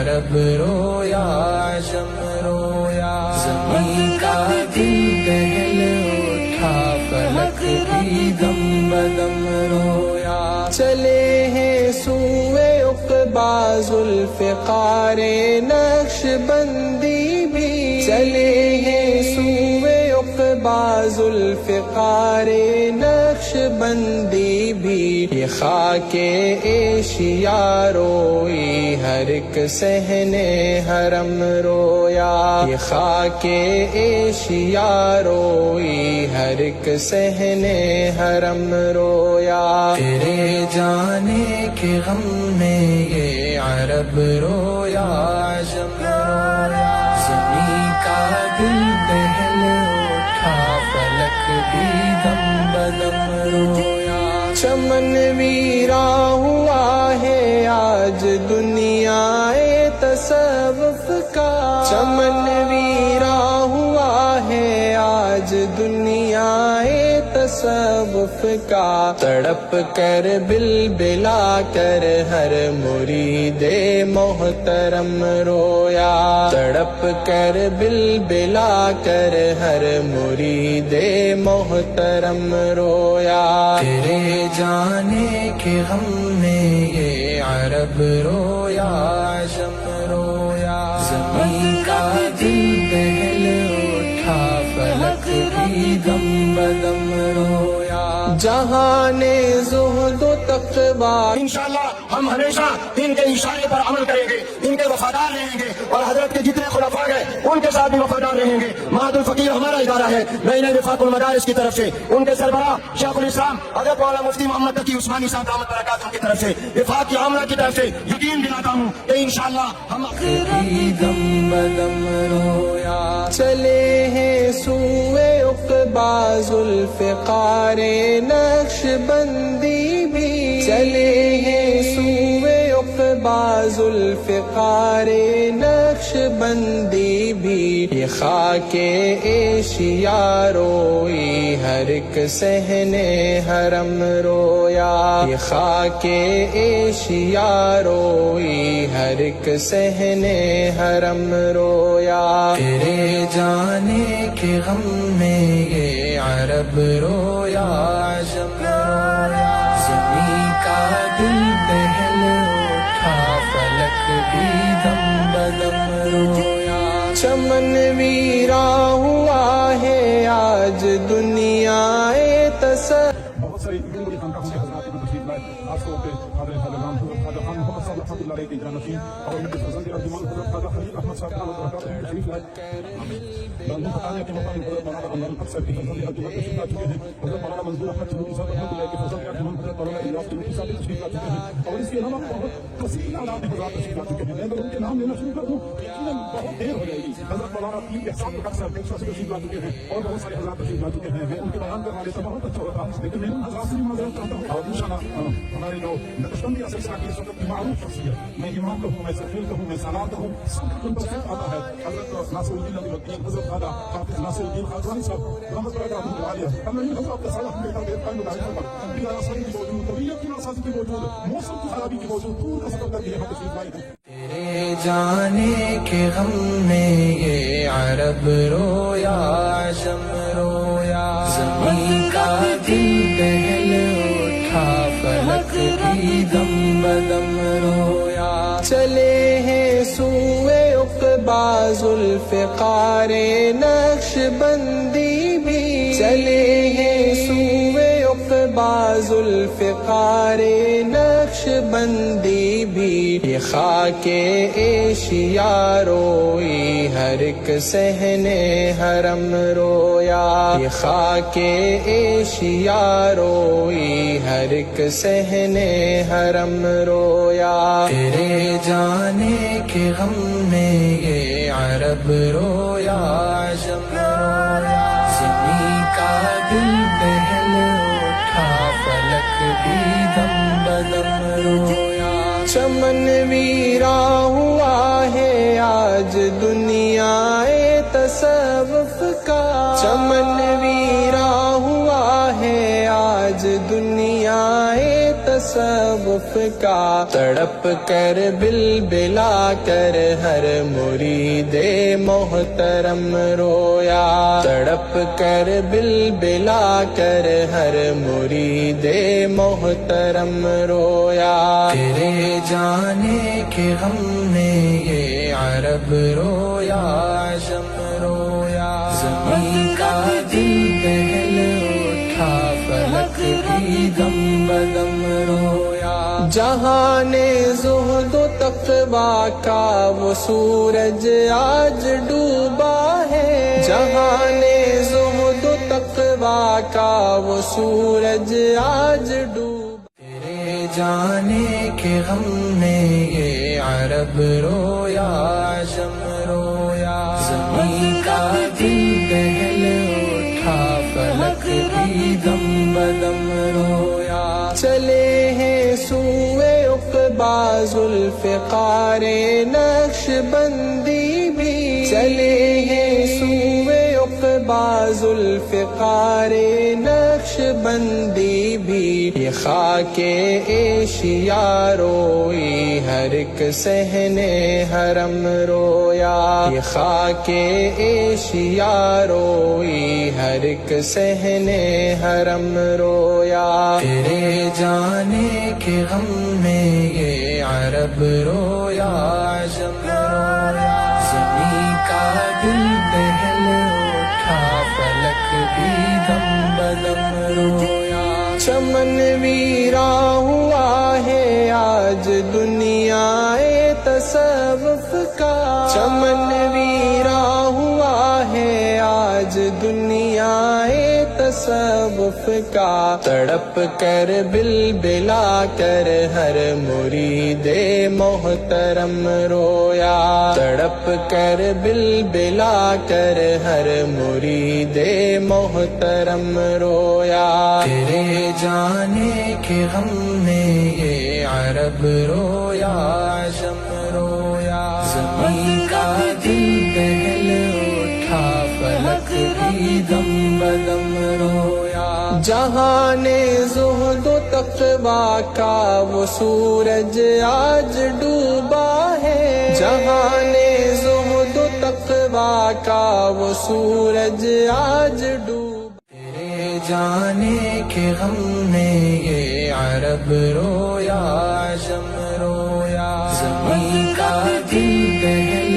عرب رویا عجم رویا زمین کا دل دہل اٹھا فلک بھی دم بدم رویا چلے ہیں سوئے عقبا ذوالفقار نقش بندی بھی چلے ہیں سوئے عقبا ذوالفقار نقش بندی بھی یہ خاک ایشیا روئی ہر ایک صحنے حرم رویا یہ خاک ایشیا روئی ہر ایک صحنے حرم رویا تیرے جانے کے غم میں یہ عرب رویا عجم رویا زمین کا دل دہل اٹھا فلک بھی دم بدم رویا چمن ویرا ہوا ہے آج دنیا تصوف کا چمن ویرا ہوا ہے آج دنیا تصوف کا تڑپ کر بلبلا کر ہر مرید محترم رویا تڑپ کر بلبلا کر ہر مرید محترم رویا تیرے جانے کے غم میں یہ عرب رویا عجم رویا زمین کا دل دہل اٹھا فلک بھی دم بدم رویا جہان زہد و تقوی انشاءاللہ ہم ہمیشہ ان کے اشارے پر عمل کریں گے ان کے وفادار رہیں گے اور حضرت کے جتنے خلفاء ہیں ان کے ساتھ بھی وفادار رہیں گے معہد الفقیر ہمارا ادارہ ہے نئی وفاق المدارس کی طرف سے ان کے سربراہ شیخ الاسلام حضرت مولانا مفتی محمد تقی عثمانی صاحب دامت برکاتہ کی طرف سے وفاق کی عاملہ کی طرف سے یقین دلاتا ہوں کہ انشاءاللہ ہم دم بدم رویا چلے ہیں سوئے عقبا ذوالفقار نقش بندی بھی چلے ہیں سوئے عقبا ذوالفقار نقش بندی بھی یہ خاک ایشیا روئی ہر ایک صحنے حرم رویا یہ خاک ایشیا روئی ہر ایک صحنے حرم رویا تیرے جانے کے غم میں یہ عرب رویا عجم رویا زمین کا دل دہل اٹھا فلک بھی دم بدم رویا چمن ویرا ہوا ہے آج دنیا تصوف بہت ساری مجھے خانقاہ کے حضرات کی تشریف لائے خاص طور پہ حضرت خالدان خواجہ خان محمد صاحب رحمۃ اللہ علیہ کے جانشین اور ان کے فرزند ارجمند حضرت خواجہ خلیل احمد صاحب کی تشریف لائے لندن بتانے کے مقام حضرت مولانا عمران حق صاحب کے فرزند ارجمند تشریف لا چکے ہیں حضرت مولانا منظور احمد چنوری صاحب رحمۃ اللہ کے فرزند ارجمند حضرت مولانا الیاس چنوری صاحب تشریف لا چکے ہیں اور اس کے علاوہ بہت کثیر اعداد حضرات تشریف لا چکے ہیں میں اگر ان کے نام لینا شروع کر دوں یقیناً بہت دیر ہو جائے گی حضرت مولانا پیر احسان بخش صاحب ایک سے تشریف لا چکے ہیں اور بہت سارے حضرات تشریف لا چکے ہیں میں ان کے بیان کروا لیتا بہت اچھا ہوتا لیکن میں ان حضرات سے بھی معذرت چاہتا ہوں اور انشاءاللہ ہمارے جو نقشبندیہ سلسلہ کی اس وقت کی معروف شخصیت میں امام کہوں میں سفیر کہوں میں سالار کہوں سب کا منتخب آتا ہے حضرت ناصر الدین علی الدین حضرت خواجہ حافظ ناصر الدین خاجوانی صاحب رحمۃ اللہ علیہ اللہ ان حضرات کا سایہ ہم بیٹا دے قائم دائم پر بلا رسائی کی موجود طبیعت کی ناسازی کی موجود موسم کی خرابی کی موجود دور کا سفر کر کے یہاں تشریف لائے ہیں تیرے جانے کے غم میں یہ عرب رویا عجم رویا زمین کا دل دہل اٹھا فلک بھی دم بدم رویا چلے ہیں سوئے عقبا ذوالفقار نقش بندی بھی چلے ہیں سوئے عقبا ذوالفقار نقش بندی بھی یہ خاک ایشیا روئی ہر ایک صحنے حرم رویا یہ خاک ایشیا روئی ہر ایک صحنے حرم رویا تیرے جانے کے غم میں یہ عرب رویا عجم رویا زمین کا دل دہل اٹھا فلک بھی دم بدم رویا چمن ویرا ہوا ہے آج دنیا تصوف کا چمن ویرا ہوا ہے آج دنیا تصوف کا تڑپ کر بلبلا کر ہر مرید محترم رویا تڑپ کر بلبلا کر ہر مرید محترم رویا تیرے جانے کے غم میں یہ عرب رویا عجم رویا زمین کا دل دہل اٹھا فلک بھی دم بدم رویا جہان زہد و تقویٰ کا وہ سورج آج ڈوبا ہے جہان زہد و تقویٰ کا وہ سورج آج ڈوبا تیرے جانے کے غم میں یہ عرب رویا عجم رویا زمین کا دل دہل اٹھا فلک بھی دم بدم رویا چلے ہیں سوئے عقبا ذوالفقار نقش بندی بھی چلے ہیں سوئے عقبا ذوالفقار نقش بندی بھی یہ خاک ایشیا روئی ہر ایک صحن حرم رویا یہ خاک ایشیا روئی ہر ایک صحن حرم رویا تیرے جانے کے غم میں یہ عرب رویا عجم رویا زمین کا دل دہل اٹھا فلک بھی دم بدم رویا چمن ویرا ہوا ہے آج دنیا تصوف کا چمن ویرا ہوا ہے آج دنیا تصوف کا تڑپ کر بلبلا کر ہر مرید محترم رویا تڑپ کر بلبلا کر ہر مرید محترم رویا تیرے جانے کے غم میں یہ عرب رویا عجم رویا زمین کا دل دہل اٹھا فلک بھی دم بدم رویا جہان زہد و تقویٰ کا وہ سورج آج ڈوبا ہے جہان زہد و تقویٰ کا وہ سورج آج ڈوبا تیرے جانے کے غم میں یہ عرب رویا عجم رویا زمین کا دل دہل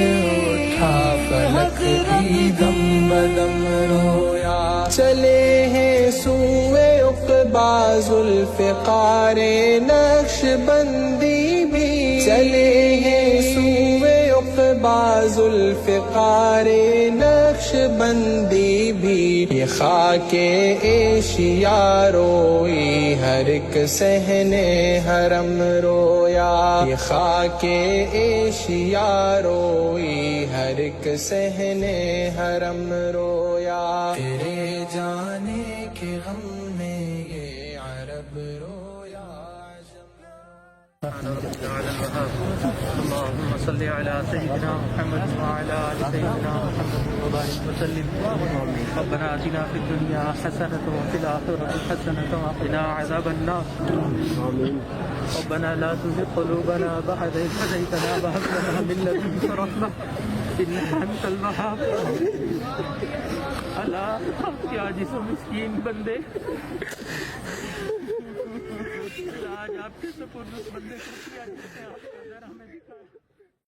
اٹھا فلک بھی دم بدم رویا چلے ہیں سوئے عقبا ذوالفقار نقش بندی بھی چلے ہیں سوئے عقبا ذوالفقار نقش بندی بھی یہ خاک ایشیا روئی ہر ایک صحن حرم رویا یہ خاک ایشیا روئی ہر ایک صحن حرم رویا تیرے جانے کے غم میں یہ عرب رویا اللهم صل على سيدنا محمد وعلى آل سيدنا محمد وبارك وسلم ربنا آتنا في الدنيا حسنة وفي الآخرة حسنة وقنا عذاب النار ربنا لا تزغ قلوبنا بعد إذ هديتنا وهب لنا من لدنك رحمة إنك أنت الوهاب اللہ آپ کے عاجز و مسکین بندے آج آپ کے سپرد بندے کو کیا